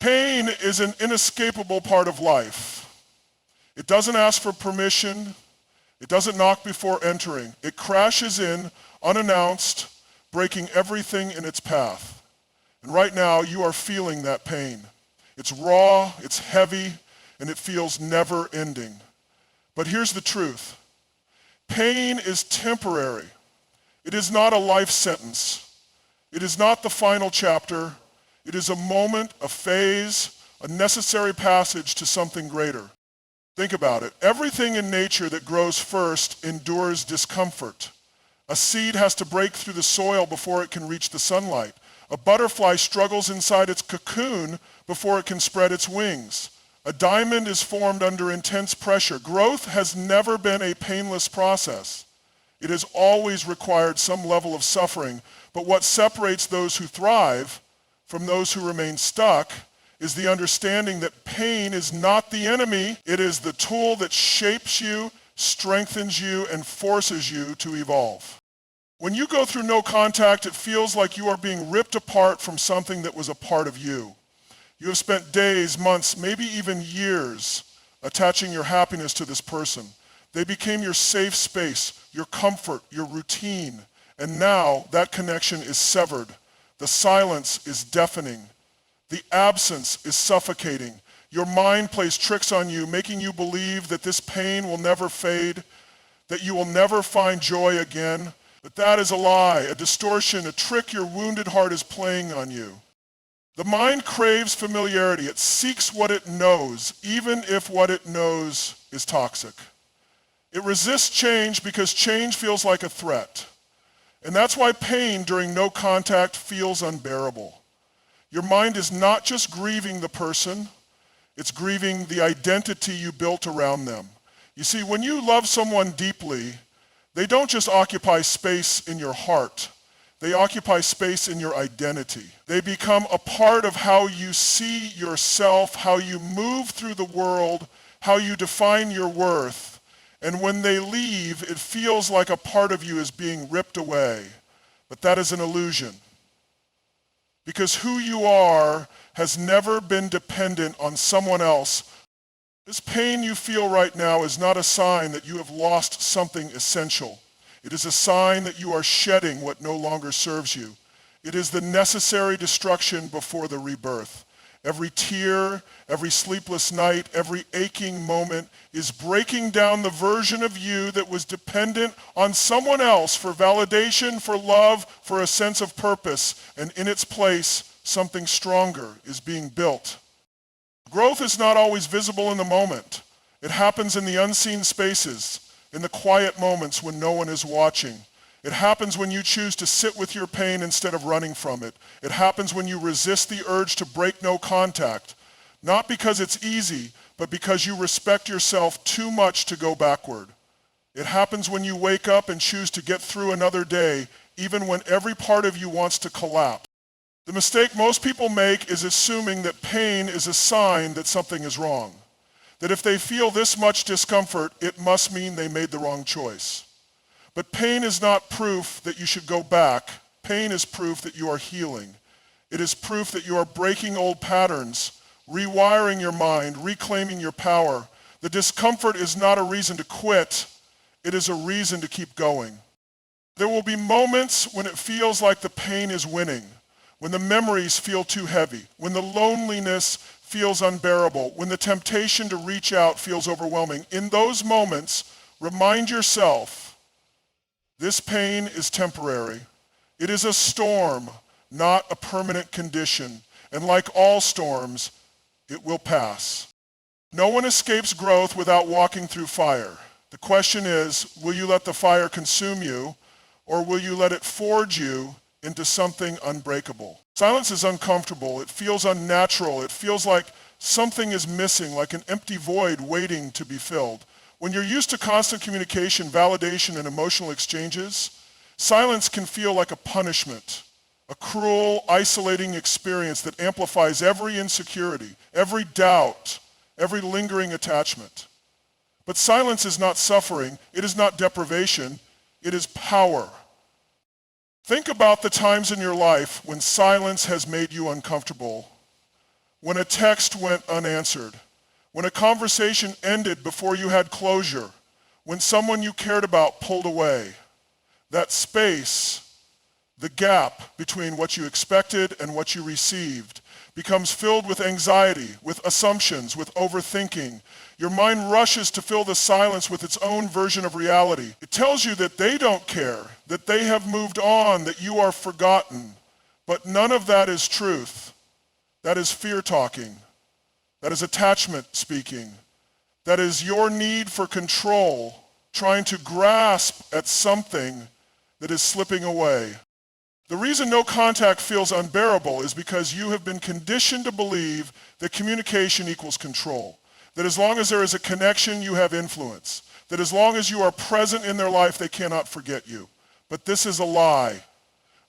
Pain is an inescapable part of life. It doesn't ask for permission. It doesn't knock before entering. It crashes in unannounced, breaking everything in its path. And right now, you are feeling that pain. It's raw, it's heavy, and it feels never ending. But here's the truth. Pain is temporary. It is not a life sentence. It is not the final chapter. It is a moment, a phase, a necessary passage to something greater. Think about it. Everything in nature that grows first endures discomfort. A seed has to break through the soil before it can reach the sunlight. A butterfly struggles inside its cocoon before it can spread its wings. A diamond is formed under intense pressure. Growth has never been a painless process. It has always required some level of suffering, but what separates those who thrive from those who remain stuck is the understanding that pain is not the enemy. It is the tool that shapes you, strengthens you, and forces you to evolve. When you go through no contact, it feels like you are being ripped apart from something that was a part of you. You have spent days, months, maybe even years attaching your happiness to this person. They became your safe space, your comfort, your routine, and now that connection is severed. The silence is deafening. The absence is suffocating. Your mind plays tricks on you, making you believe that this pain will never fade, that you will never find joy again. But that is a lie, a distortion, a trick your wounded heart is playing on you. The mind craves familiarity. It seeks what it knows, even if what it knows is toxic. It resists change because change feels like a threat. And that's why pain during no contact feels unbearable. Your mind is not just grieving the person, it's grieving the identity you built around them. You see, when you love someone deeply, they don't just occupy space in your heart. They occupy space in your identity. They become a part of how you see yourself, how you move through the world, how you define your worth. And when they leave, it feels like a part of you is being ripped away. But that is an illusion. Because who you are has never been dependent on someone else. This pain you feel right now is not a sign that you have lost something essential. It is a sign that you are shedding what no longer serves you. It is the necessary destruction before the rebirth. Every tear, every sleepless night, every aching moment is breaking down the version of you that was dependent on someone else for validation, for love, for a sense of purpose. And in its place, something stronger is being built. Growth is not always visible in the moment. It happens in the unseen spaces, in the quiet moments when no one is watching. It happens when you choose to sit with your pain instead of running from it. It happens when you resist the urge to break no contact, not because it's easy, but because you respect yourself too much to go backward. It happens when you wake up and choose to get through another day, even when every part of you wants to collapse. The mistake most people make is assuming that pain is a sign that something is wrong. That if they feel this much discomfort, it must mean they made the wrong choice. But pain is not proof that you should go back. Pain is proof that you are healing. It is proof that you are breaking old patterns, rewiring your mind, reclaiming your power. The discomfort is not a reason to quit. It is a reason to keep going. There will be moments when it feels like the pain is winning, when the memories feel too heavy, when the loneliness feels unbearable, when the temptation to reach out feels overwhelming. In those moments, remind yourself, this pain is temporary. It is a storm, not a permanent condition. And like all storms, it will pass. No one escapes growth without walking through fire. The question is, will you let the fire consume you, or will you let it forge you into something unbreakable? Silence is uncomfortable. It feels unnatural. It feels like something is missing, like an empty void waiting to be filled. When you're used to constant communication, validation, and emotional exchanges, silence can feel like a punishment, a cruel, isolating experience that amplifies every insecurity, every doubt, every lingering attachment. But silence is not suffering. It is not deprivation. It is power. Think about the times in your life when silence has made you uncomfortable, when a text went unanswered, when a conversation ended before you had closure, when someone you cared about pulled away. That space, the gap between what you expected and what you received, becomes filled with anxiety, with assumptions, with overthinking. Your mind rushes to fill the silence with its own version of reality. It tells you that they don't care, that they have moved on, that you are forgotten. But none of that is truth. That is fear talking. That is attachment speaking. That is your need for control, trying to grasp at something that is slipping away. The reason no contact feels unbearable is because you have been conditioned to believe that communication equals control. That as long as there is a connection, you have influence. That as long as you are present in their life, they cannot forget you. But this is a lie.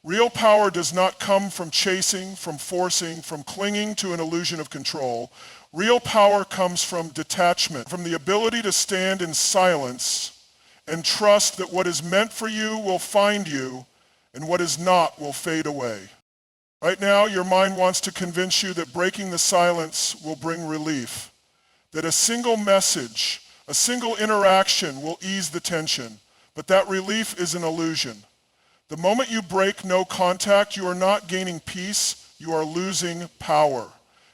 Real power does not come from chasing, from forcing, from clinging to an illusion of control. Real power comes from detachment, from the ability to stand in silence and trust that what is meant for you will find you, and what is not will fade away. Right now, your mind wants to convince you that breaking the silence will bring relief, that a single message, a single interaction will ease the tension, but that relief is an illusion. The moment you break no contact, you are not gaining peace, you are losing power.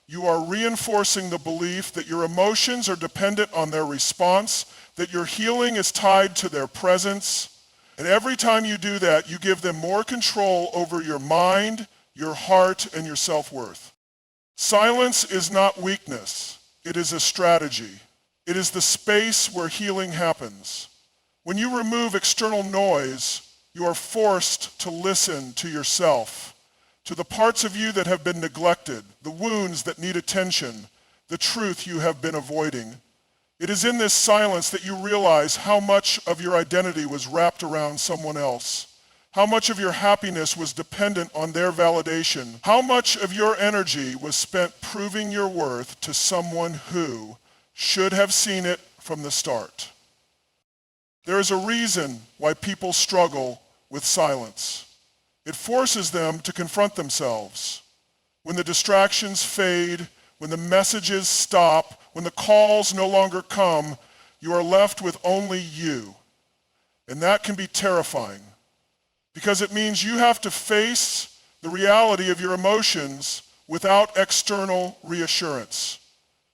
You are reinforcing the belief that your emotions are dependent on their response, that your healing is tied to their presence. And every time you do that, you give them more control over your mind, your heart, and your self-worth. Silence is not weakness. It is a strategy. It is the space where healing happens. When you remove external noise, you are forced to listen to yourself, to the parts of you that have been neglected, the wounds that need attention, the truth you have been avoiding. It is in this silence that you realize how much of your identity was wrapped around someone else, how much of your happiness was dependent on their validation, how much of your energy was spent proving your worth to someone who should have seen it from the start. There is a reason why people struggle with silence. It forces them to confront themselves. When the distractions fade, when the messages stop, when the calls no longer come, you are left with only you. And that can be terrifying because it means you have to face the reality of your emotions without external reassurance.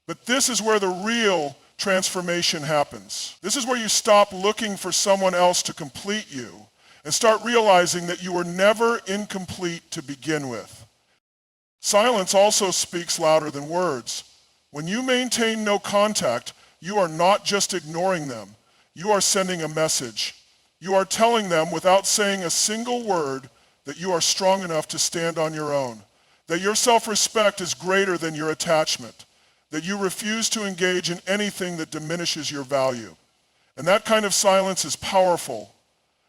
But this is where the real transformation happens. This is where you stop looking for someone else to complete you and start realizing that you were never incomplete to begin with. Silence also speaks louder than words. When you maintain no contact, you are not just ignoring them. You are sending a message. You are telling them without saying a single word that you are strong enough to stand on your own, that your self-respect is greater than your attachment, that you refuse to engage in anything that diminishes your value. And that kind of silence is powerful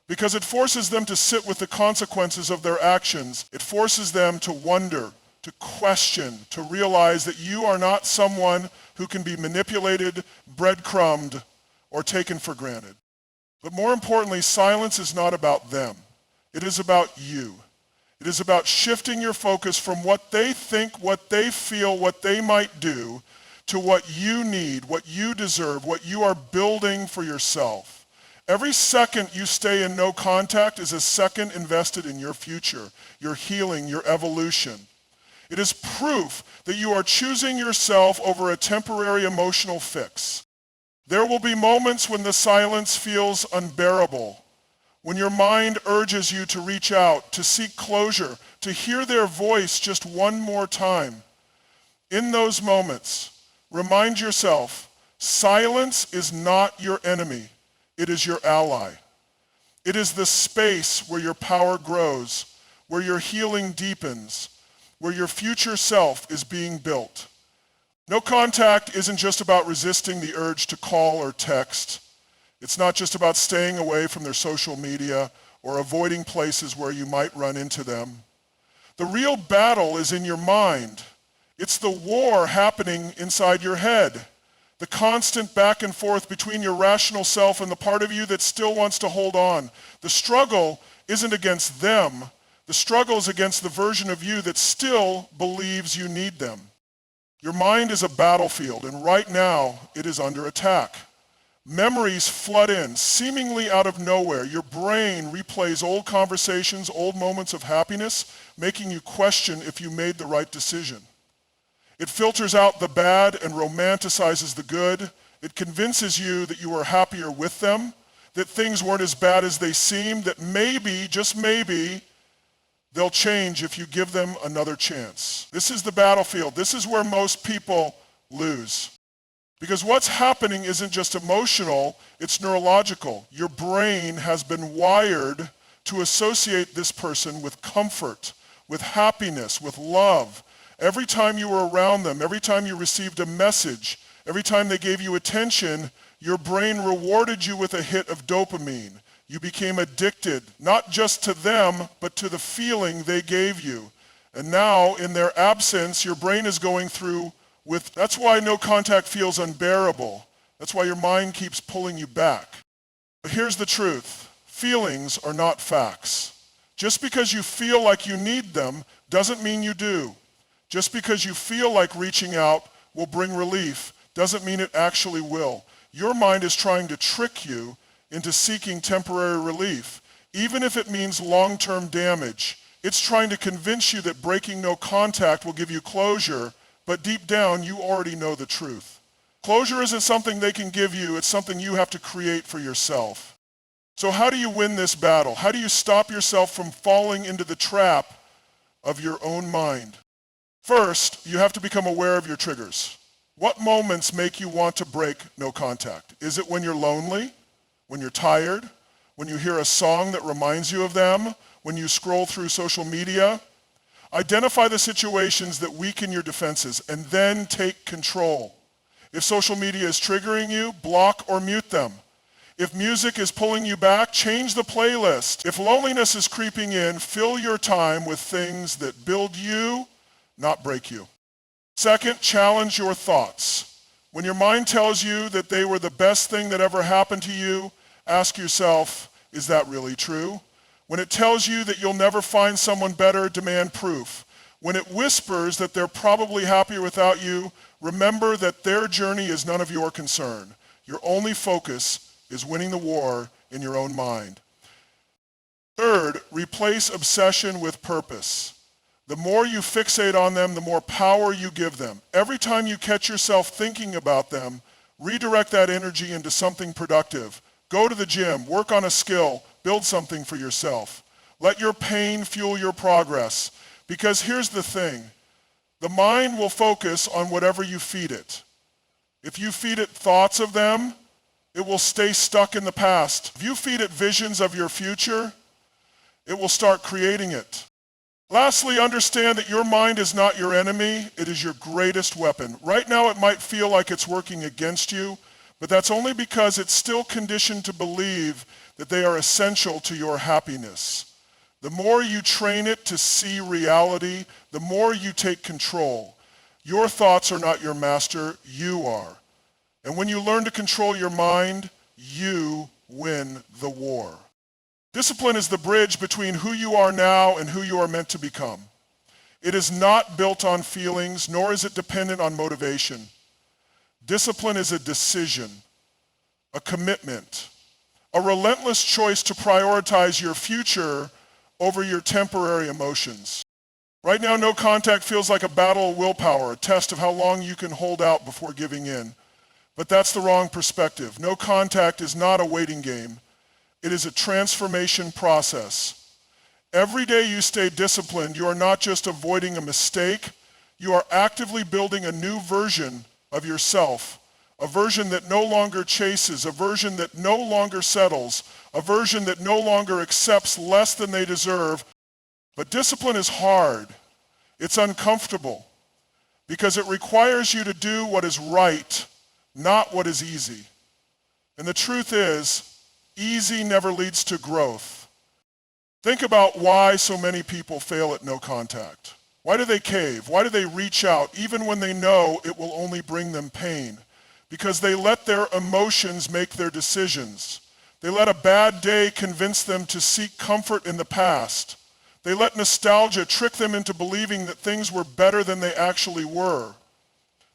because it forces them to sit with the consequences of their actions. It forces them to wonder, to question, to realize that you are not someone who can be manipulated, breadcrumbed, or taken for granted. But more importantly, silence is not about them. It is about you. It is about shifting your focus from what they think, what they feel, what they might do, to what you need, what you deserve, what you are building for yourself. Every second you stay in no contact is a second invested in your future, your healing, your evolution. It is proof that you are choosing yourself over a temporary emotional fix. There will be moments when the silence feels unbearable, when your mind urges you to reach out, to seek closure, to hear their voice just one more time. In those moments, remind yourself, silence is not your enemy. It is your ally. It is the space where your power grows, where your healing deepens, where your future self is being built. No contact isn't just about resisting the urge to call or text. It's not just about staying away from their social media or avoiding places where you might run into them. The real battle is in your mind. It's the war happening inside your head. The constant back and forth between your rational self and the part of you that still wants to hold on. The struggle isn't against them. The struggle is against the version of you that still believes you need them. Your mind is a battlefield, and right now it is under attack. Memories flood in, seemingly out of nowhere. Your brain replays old conversations, old moments of happiness, making you question if you made the right decision. It filters out the bad and romanticizes the good. It convinces you that you were happier with them, that things weren't as bad as they seem, that maybe, just maybe, they'll change if you give them another chance. This is the battlefield. This is where most people lose. Because what's happening isn't just emotional, it's neurological. Your brain has been wired to associate this person with comfort, with happiness, with love. Every time you were around them, every time you received a message, every time they gave you attention, your brain rewarded you with a hit of dopamine. You became addicted, not just to them, but to the feeling they gave you. And now, in their absence, your brain is going through that's why no contact feels unbearable. That's why your mind keeps pulling you back. But here's the truth. Feelings are not facts. Just because you feel like you need them doesn't mean you do. Just because you feel like reaching out will bring relief doesn't mean it actually will. Your mind is trying to trick you into seeking temporary relief, even if it means long-term damage. It's trying to convince you that breaking no contact will give you closure, but deep down, you already know the truth. Closure isn't something they can give you, it's something you have to create for yourself. So how do you win this battle? How do you stop yourself from falling into the trap of your own mind? First, you have to become aware of your triggers. What moments make you want to break no contact? Is it when you're lonely? When you're tired? When you hear a song that reminds you of them? When you scroll through social media? Identify the situations that weaken your defenses and then take control. If social media is triggering you, block or mute them. If music is pulling you back, change the playlist. If loneliness is creeping in, fill your time with things that build you, not break you. Second, challenge your thoughts. When your mind tells you that they were the best thing that ever happened to you, ask yourself, is that really true? When it tells you that you'll never find someone better, demand proof. When it whispers that they're probably happier without you, remember that their journey is none of your concern. Your only focus is winning the war in your own mind. Third, replace obsession with purpose. The more you fixate on them, the more power you give them. Every time you catch yourself thinking about them, redirect that energy into something productive. Go to the gym, work on a skill, build something for yourself. Let your pain fuel your progress. Because here's the thing. The mind will focus on whatever you feed it. If you feed it thoughts of them, it will stay stuck in the past. If you feed it visions of your future, it will start creating it. Lastly, understand that your mind is not your enemy. It is your greatest weapon. Right now, it might feel like it's working against you, but that's only because it's still conditioned to believe that they are essential to your happiness. The more you train it to see reality, the more you take control. Your thoughts are not your master, you are. And when you learn to control your mind, you win the war. Discipline is the bridge between who you are now and who you are meant to become. It is not built on feelings, nor is it dependent on motivation. Discipline is a decision, a commitment, a relentless choice to prioritize your future over your temporary emotions. Right now, no contact feels like a battle of willpower, a test of how long you can hold out before giving in. But that's the wrong perspective. No contact is not a waiting game. It is a transformation process. Every day you stay disciplined, you are not just avoiding a mistake, you are actively building a new version of yourself, a version that no longer chases, a version that no longer settles, a version that no longer accepts less than they deserve. But discipline is hard. It's uncomfortable because it requires you to do what is right, not what is easy. And the truth is, easy never leads to growth. Think about why so many people fail at no contact. Why do they cave? Why do they reach out even when they know it will only bring them pain? Because they let their emotions make their decisions. They let a bad day convince them to seek comfort in the past. They let nostalgia trick them into believing that things were better than they actually were.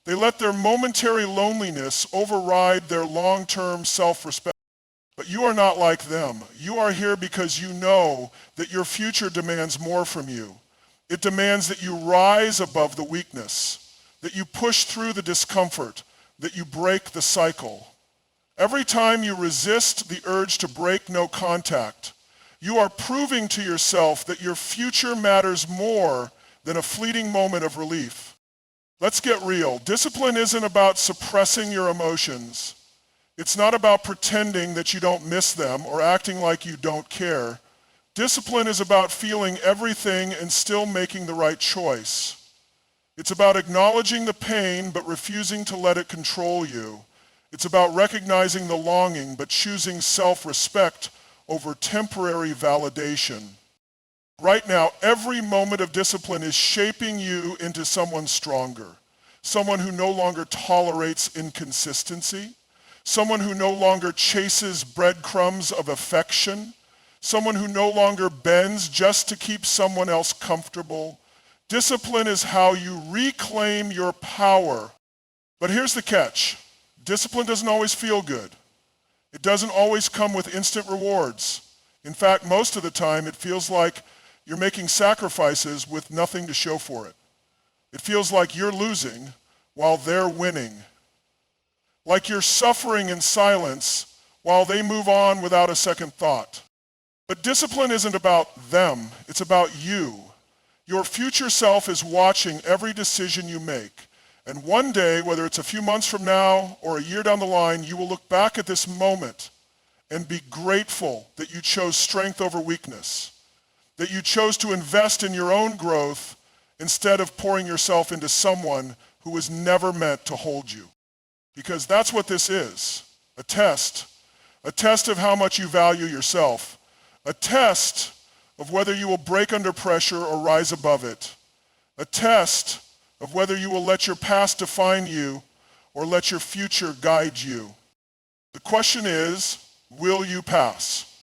They let their momentary loneliness override their long-term self-respect. But you are not like them. You are here because you know that your future demands more from you. It demands that you rise above the weakness, that you push through the discomfort, that you break the cycle. Every time you resist the urge to break no contact, you are proving to yourself that your future matters more than a fleeting moment of relief. Let's get real. Discipline isn't about suppressing your emotions. It's not about pretending that you don't miss them or acting like you don't care. Discipline is about feeling everything and still making the right choice. It's about acknowledging the pain but refusing to let it control you. It's about recognizing the longing but choosing self-respect over temporary validation. Right now, every moment of discipline is shaping you into someone stronger, someone who no longer tolerates inconsistency, someone who no longer chases breadcrumbs of affection, someone who no longer bends just to keep someone else comfortable. Discipline is how you reclaim your power. But here's the catch. Discipline doesn't always feel good. It doesn't always come with instant rewards. In fact, most of the time it feels like you're making sacrifices with nothing to show for it. It feels like you're losing while they're winning. Like you're suffering in silence while they move on without a second thought. But discipline isn't about them, it's about you. Your future self is watching every decision you make. And one day, whether it's a few months from now or a year down the line, you will look back at this moment and be grateful that you chose strength over weakness, that you chose to invest in your own growth instead of pouring yourself into someone who was never meant to hold you. Because that's what this is, a test of how much you value yourself, a test of whether you will break under pressure or rise above it, a test of whether you will let your past define you or let your future guide you. The question is, will you pass?